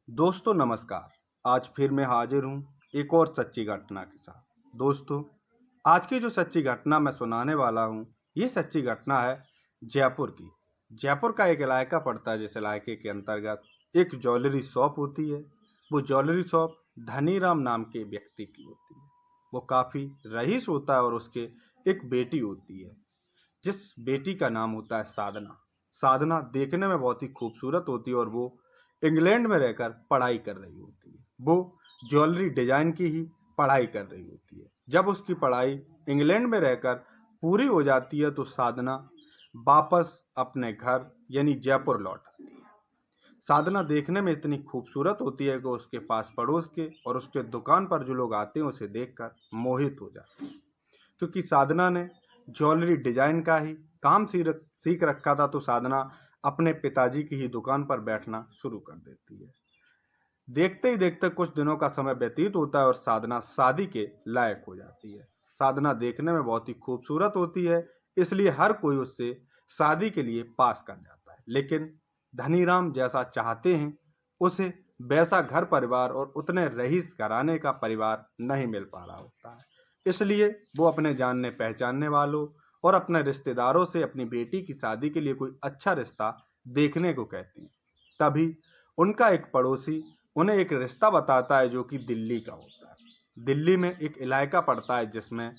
दोस्तों नमस्कार। आज फिर मैं हाजिर हूँ एक और सच्ची घटना के साथ। दोस्तों, आज की जो सच्ची घटना मैं सुनाने वाला हूँ, ये सच्ची घटना है जयपुर की। जयपुर का एक इलाका पड़ता है, जिस इलाके के अंतर्गत एक ज्वेलरी शॉप होती है। वो ज्वेलरी शॉप धनीराम नाम के व्यक्ति की होती है। वो काफ़ी रईस होता है और उसके एक बेटी होती है, जिस बेटी का नाम होता है साधना। साधना देखने में बहुत ही खूबसूरत होती है और वो इंग्लैंड में रहकर पढ़ाई कर रही होती है। वो ज्वेलरी डिजाइन की ही पढ़ाई कर रही होती है। जब उसकी पढ़ाई इंग्लैंड में रहकर पूरी हो जाती है तो साधना वापस अपने घर यानी जयपुर लौट आती है। साधना देखने में इतनी खूबसूरत होती है कि उसके पास पड़ोस के और उसके दुकान पर जो लोग आते हैं उसे देखकर मोहित हो जाते हैं, क्योंकि साधना ने ज्वेलरी डिजाइन का ही काम सीख रखा था। तो साधना अपने पिताजी की ही दुकान पर बैठना शुरू कर देती है। देखते ही देखते कुछ दिनों का समय व्यतीत होता है और साधना शादी के लायक हो जाती है। साधना देखने में बहुत ही खूबसूरत होती है, इसलिए हर कोई उससे शादी के लिए पास कर जाता है। लेकिन धनीराम जैसा चाहते हैं, उसे वैसा घर परिवार और उतने रईस घराने का परिवार नहीं मिल पा रहा होता है। इसलिए वो अपने जानने पहचानने वालों और अपने रिश्तेदारों से अपनी बेटी की शादी के लिए कोई अच्छा रिश्ता देखने को कहती हैं। तभी उनका एक पड़ोसी उन्हें एक रिश्ता बताता है, जो कि दिल्ली का होता है। दिल्ली में एक इलाका पड़ता है जिसमें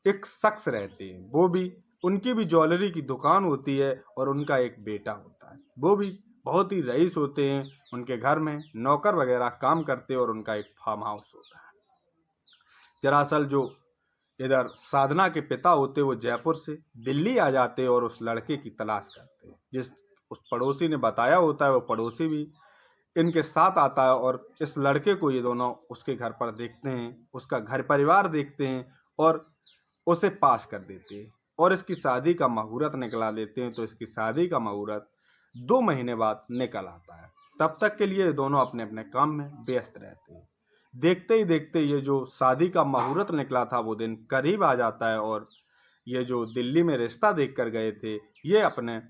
एक शख्स रहते हैं। वो भी उनकी भी ज्वेलरी की दुकान होती है और उनका एक बेटा होता है। वो भी बहुत ही रईस होते हैं। उनके घर में नौकर वगैरह काम करते हैं और उनका एक फार्म हाउस होता है। दरअसल जो इधर साधना के पिता होते वो जयपुर से दिल्ली आ जाते और उस लड़के की तलाश करते हैं। जिस उस पड़ोसी ने बताया होता है, वो पड़ोसी भी इनके साथ आता है और इस लड़के को ये दोनों उसके घर पर देखते हैं, उसका घर परिवार देखते हैं और उसे पास कर देते हैं और इसकी शादी का मुहूर्त निकला लेते हैं। तो इसकी शादी का मुहूर्त 2 महीने बाद निकल आता है। तब तक के लिए ये दोनों अपने अपने काम में व्यस्त रहते हैं। देखते ही देखते ये जो शादी का मुहूर्त निकला था वो दिन करीब आ जाता है और ये जो दिल्ली में रिश्ता देख कर गए थे, ये अपने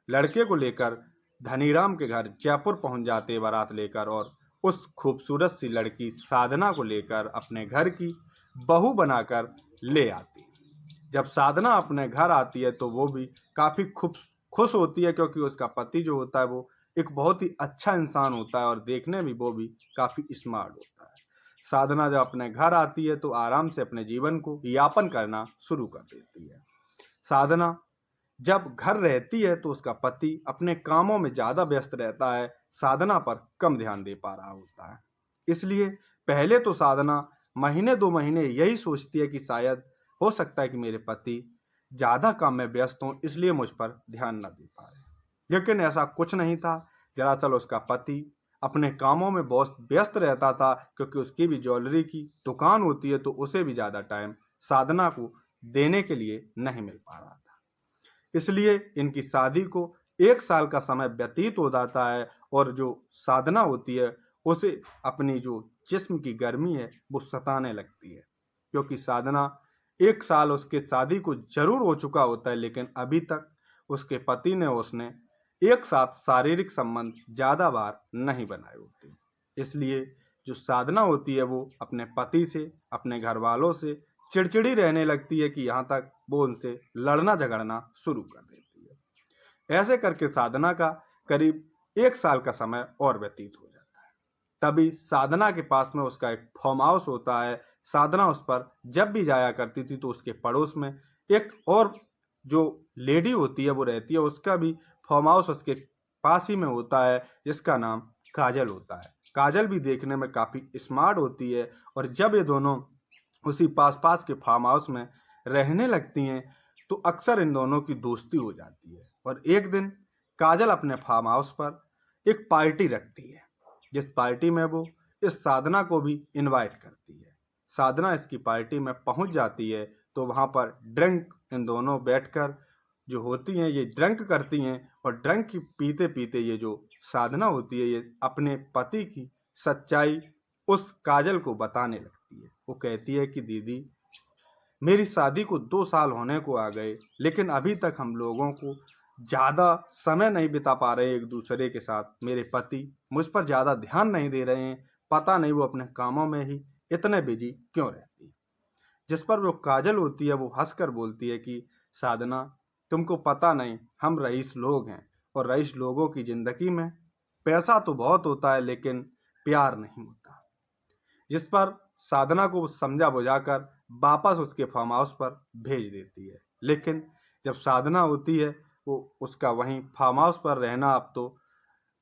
लड़के को लेकर धनीराम के घर जयपुर पहुंच जाते बारात लेकर और उस खूबसूरत सी लड़की साधना को लेकर अपने घर की बहू बनाकर ले आती। जब साधना अपने घर आती है तो वो भी काफ़ी खुश होती है, क्योंकि उसका पति जो होता है वो एक बहुत ही अच्छा इंसान होता है और देखने में वो भी काफ़ी स्मार्ट होता है। साधना जब अपने घर आती है तो आराम से अपने जीवन को यापन करना शुरू कर देती है। साधना जब घर रहती है तो उसका पति अपने कामों में ज़्यादा व्यस्त रहता है, साधना पर कम ध्यान दे पा रहा होता है। इसलिए पहले तो साधना महीने 2 महीने यही सोचती है कि शायद हो सकता है कि मेरे पति ज़्यादा काम में व्यस्त हों, इसलिए मुझ पर ध्यान न दे पा रहे। लेकिन ऐसा कुछ नहीं था। दरअसल उसका पति अपने कामों में बहुत व्यस्त रहता था, क्योंकि उसकी भी ज्वेलरी की दुकान होती है, तो उसे भी ज़्यादा टाइम साधना को देने के लिए नहीं मिल पा रहा था। इसलिए इनकी शादी को 1 साल का समय व्यतीत हो जाता है और जो साधना होती है उसे अपनी जो जिस्म की गर्मी है वो सताने लगती है, क्योंकि साधना 1 साल उसके शादी को जरूर हो चुका होता है, लेकिन अभी तक उसके पति ने उसने एक साथ शारीरिक संबंध ज़्यादा बार नहीं बनाए होते। इसलिए जो साधना होती है वो अपने पति से, अपने घर वालों से चिड़चिड़ी रहने लगती है कि यहाँ तक वो उनसे लड़ना झगड़ना शुरू कर देती है। ऐसे करके साधना का करीब 1 साल का समय और व्यतीत हो जाता है। तभी साधना के पास में उसका एक फार्म हाउस होता है। साधना उस पर जब भी जाया करती थी तो उसके पड़ोस में एक और जो लेडी होती है वो रहती है, उसका भी फार्म हाउस उसके पास ही में होता है, जिसका नाम काजल होता है। काजल भी देखने में काफ़ी स्मार्ट होती है और जब ये दोनों उसी पास पास के फार्म हाउस में रहने लगती हैं तो अक्सर इन दोनों की दोस्ती हो जाती है। और एक दिन काजल अपने फार्म हाउस पर एक पार्टी रखती है, जिस पार्टी में वो इस साधना को भी इनवाइट करती है। साधना इसकी पार्टी में पहुंच जाती है तो वहां पर ड्रिंक इन दोनों बैठकर जो होती हैं ये ड्रिंक करती हैं और ड्रिंक पीते पीते ये जो साधना होती है ये अपने पति की सच्चाई उस काजल को बताने लगती है। वो कहती है कि दीदी, मेरी शादी को 2 साल होने को आ गए, लेकिन अभी तक हम लोगों को ज़्यादा समय नहीं बिता पा रहे एक दूसरे के साथ। मेरे पति मुझ पर ज़्यादा ध्यान नहीं दे रहे हैं, पता नहीं वो अपने कामों में ही इतने बिजी क्यों रहती है। जिस पर वो काजल होती है वो हंसकर बोलती है कि साधना, तुमको पता नहीं, हम रईस लोग हैं और रईस लोगों की ज़िंदगी में पैसा तो बहुत होता है लेकिन प्यार नहीं होता। जिस पर साधना को समझा बुझाकर वापस उसके फार्म हाउस पर भेज देती है। लेकिन जब साधना होती है वो उसका वहीं फार्म हाउस पर रहना अब तो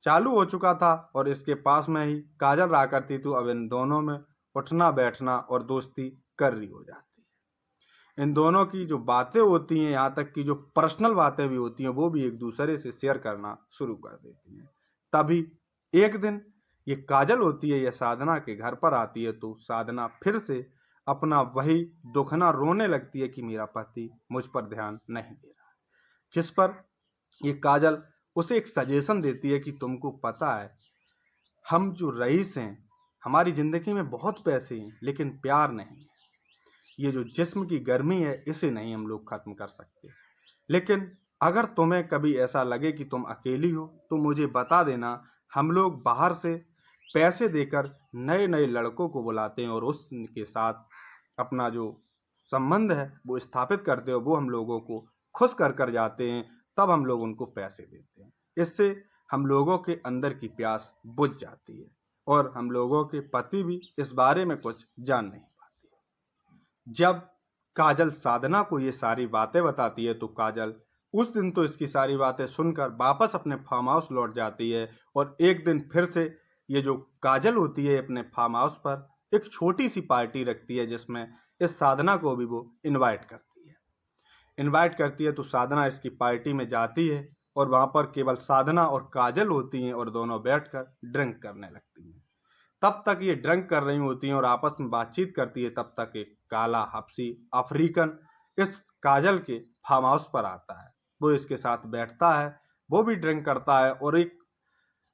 चालू हो चुका था और इसके पास में ही काजल रहा करती थी। अब इन दोनों में उठना बैठना और दोस्ती कर रही हो जाती है। इन दोनों की जो बातें होती हैं, यहाँ तक कि जो पर्सनल बातें भी होती हैं, वो भी एक दूसरे से शेयर करना शुरू कर देती हैं। तभी एक दिन ये काजल होती है, ये साधना के घर पर आती है तो साधना फिर से अपना वही दुखना रोने लगती है कि मेरा पति मुझ पर ध्यान नहीं दे रहा। जिस पर ये काजल उसे एक सजेशन देती है कि तुमको पता है, हम जो रईस हैं, हमारी ज़िंदगी में बहुत पैसे हैं लेकिन प्यार नहीं है। ये जो जिस्म की गर्मी है इसे नहीं हम लोग ख़त्म कर सकते। लेकिन अगर तुम्हें कभी ऐसा लगे कि तुम अकेली हो तो मुझे बता देना, हम लोग बाहर से पैसे देकर नए नए लड़कों को बुलाते हैं और उसके साथ अपना जो संबंध है वो स्थापित करते हो, वो हम लोगों को खुश कर कर जाते हैं, तब हम लोग उनको पैसे देते हैं। इससे हम लोगों के अंदर की प्यास बुझ जाती है और हम लोगों के पति भी इस बारे में कुछ जान नहीं पाते। जब काजल साधना को ये सारी बातें बताती है तो काजल उस दिन तो इसकी सारी बातें सुनकर वापस अपने फार्म हाउस लौट जाती है और एक दिन फिर से ये जो काजल होती है अपने फार्म हाउस पर एक छोटी सी पार्टी रखती है जिसमें इस साधना को भी वो इनवाइट करती है तो साधना इसकी पार्टी में जाती है और वहाँ पर केवल साधना और काजल होती हैं और दोनों बैठकर ड्रिंक करने लगती हैं। तब तक ये ड्रिंक कर रही होती हैं और आपस में बातचीत करती है, तब तक एक काला हबशी अफ्रीकन इस काजल के फार्म हाउस पर आता है। वो इसके साथ बैठता है, वो भी ड्रिंक करता है और एक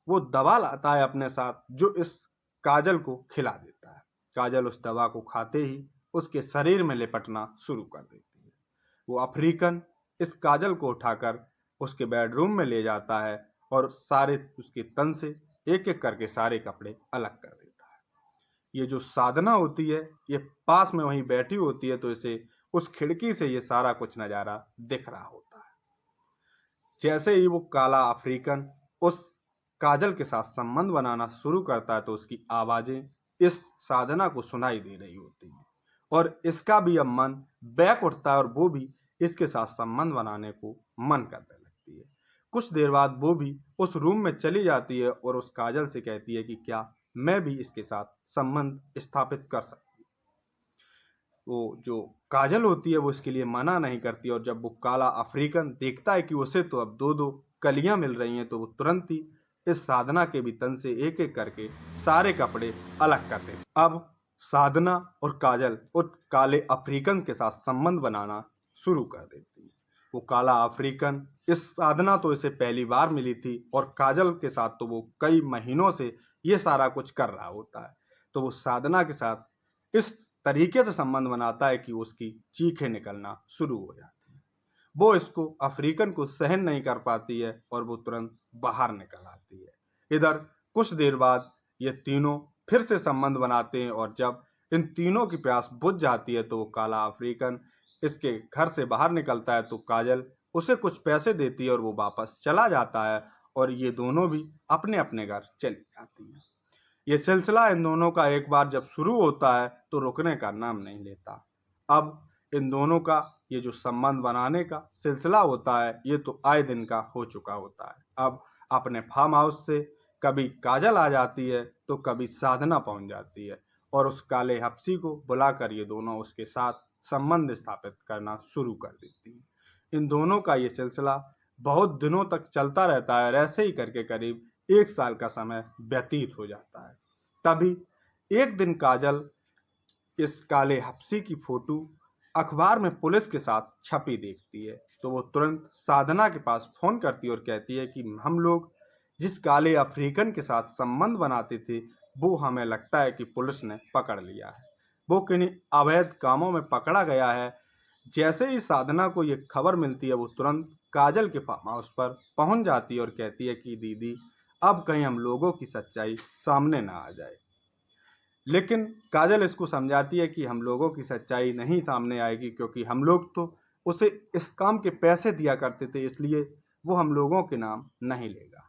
वो दवा लाता है अपने साथ जो इस काजल को खिला देता है। काजल उस दवा को खाते ही उसके शरीर में लिपटना शुरू कर देती है। वो अफ्रीकन इस काजल को उठाकर उसके बेडरूम में ले जाता है और सारे उसके तन से एक एक करके सारे कपड़े अलग कर देता है। ये जो साधना होती है ये पास में वहीं बैठी होती है तो इसे उस खिड़की से ये सारा कुछ नज़ारा दिख रहा होता है। जैसे ही वो काला अफ्रीकन उस काजल के साथ संबंध बनाना शुरू करता है तो उसकी आवाज़ें इस साधना को सुनाई दे रही होती हैं और इसका भी अब मन बैक उठता है और वो भी इसके साथ संबंध बनाने को मन करने लगती है। कुछ देर बाद वो भी उस रूम में चली जाती है और उस काजल से कहती है कि क्या मैं भी इसके साथ संबंध स्थापित कर सकती हूँ। वो जो काजल होती है वो इसके लिए मना नहीं करती और जब वो काला अफ्रीकन देखता है कि उसे तो अब दो दो कलियां मिल रही हैं तो वो तुरंत ही इस साधना के भी तन से एक एक करके सारे कपड़े अलग कर देते। अब साधना और काजल उस काले अफ्रीकन के साथ संबंध बनाना शुरू कर देती है। वो काला अफ्रीकन इस साधना तो इसे पहली बार मिली थी और काजल के साथ तो वो कई महीनों से ये सारा कुछ कर रहा होता है। तो वो साधना के साथ इस तरीके से संबंध बनाता है कि उसकी चीखें निकलना शुरू हो जाती हैं। वो इसको अफ्रीकन को सहन नहीं कर पाती है और वो तुरंत बाहर निकल आती है। इधर कुछ देर बाद ये तीनों फिर से संबंध बनाते हैं और जब इन तीनों की प्यास बुझ जाती है तो वो काला अफ्रीकन इसके घर से बाहर निकलता है तो काजल उसे कुछ पैसे देती है और वो वापस चला जाता है और ये दोनों भी अपने अपने घर चली जाती हैं। ये सिलसिला इन दोनों का एक बार जब शुरू होता है तो रुकने का नाम नहीं लेता। अब इन दोनों का ये जो संबंध बनाने का सिलसिला होता है ये तो आए दिन का हो चुका होता है। अब अपने फार्म हाउस से कभी काजल आ जाती है तो कभी साधना पहुंच जाती है और उस काले हबशी को बुलाकर ये दोनों उसके साथ संबंध स्थापित करना शुरू कर देती हैं। इन दोनों का ये सिलसिला बहुत दिनों तक चलता रहता है और ऐसे ही करके करीब 1 साल का समय व्यतीत हो जाता है। तभी एक दिन काजल इस काले हबशी की फोटो अखबार में पुलिस के साथ छपी देखती है तो वो तुरंत साधना के पास फ़ोन करती है और कहती है कि हम लोग जिस काले अफ्रीकन के साथ संबंध बनाते थे वो हमें लगता है कि पुलिस ने पकड़ लिया है, वो किन्हीं अवैध कामों में पकड़ा गया है। जैसे ही साधना को ये खबर मिलती है वो तुरंत काजल के फार्म हाउस पर पहुंच जाती है और कहती है कि दीदी अब कहीं हम लोगों की सच्चाई सामने ना आ जाए। लेकिन काजल इसको समझाती है कि हम लोगों की सच्चाई नहीं सामने आएगी, क्योंकि हम लोग तो उसे इस काम के पैसे दिया करते थे, इसलिए वो हम लोगों के नाम नहीं लेगा।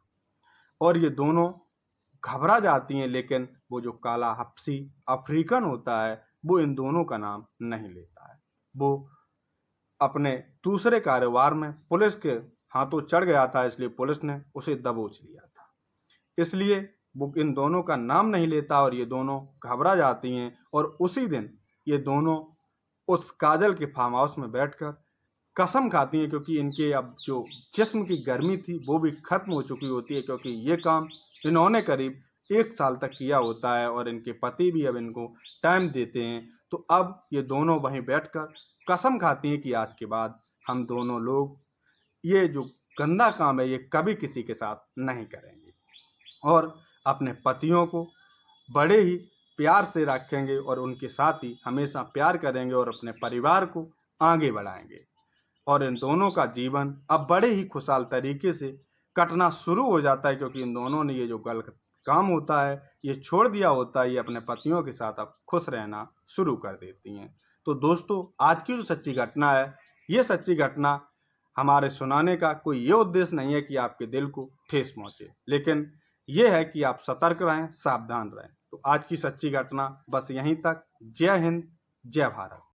और ये दोनों घबरा जाती हैं, लेकिन वो जो काला हब्शी अफ्रीकन होता है वो इन दोनों का नाम नहीं लेता है। वो अपने दूसरे कारोबार में पुलिस के हाथों चढ़ गया था, इसलिए पुलिस ने उसे दबोच लिया था। इसलिए वो इन दोनों का नाम नहीं लेता और ये दोनों घबरा जाती हैं। और उसी दिन ये दोनों उस काजल के फार्म हाउस में बैठकर कसम खाती हैं, क्योंकि इनके अब जो जिस्म की गर्मी थी वो भी खत्म हो चुकी होती है, क्योंकि ये काम इन्होंने करीब 1 साल तक किया होता है और इनके पति भी अब इनको टाइम देते हैं। तो अब ये दोनों वहीं बैठकर कसम खाती हैं कि आज के बाद हम दोनों लोग ये जो गंदा काम है ये कभी किसी के साथ नहीं करेंगे और अपने पतियों को बड़े ही प्यार से रखेंगे और उनके साथ ही हमेशा प्यार करेंगे और अपने परिवार को आगे बढ़ाएंगे। और इन दोनों का जीवन अब बड़े ही खुशहाल तरीके से कटना शुरू हो जाता है, क्योंकि इन दोनों ने ये जो गलत काम होता है ये छोड़ दिया होता है। ये अपने पतियों के साथ अब खुश रहना शुरू कर देती हैं। तो दोस्तों, आज की जो सच्ची घटना है, ये सच्ची घटना हमारे सुनाने का कोई ये उद्देश्य नहीं है कि आपके दिल को ठेस पहुँचे, लेकिन ये है कि आप सतर्क रहें, सावधान रहें। तो आज की सच्ची घटना बस यहीं तक। जय हिंद, जय भारत।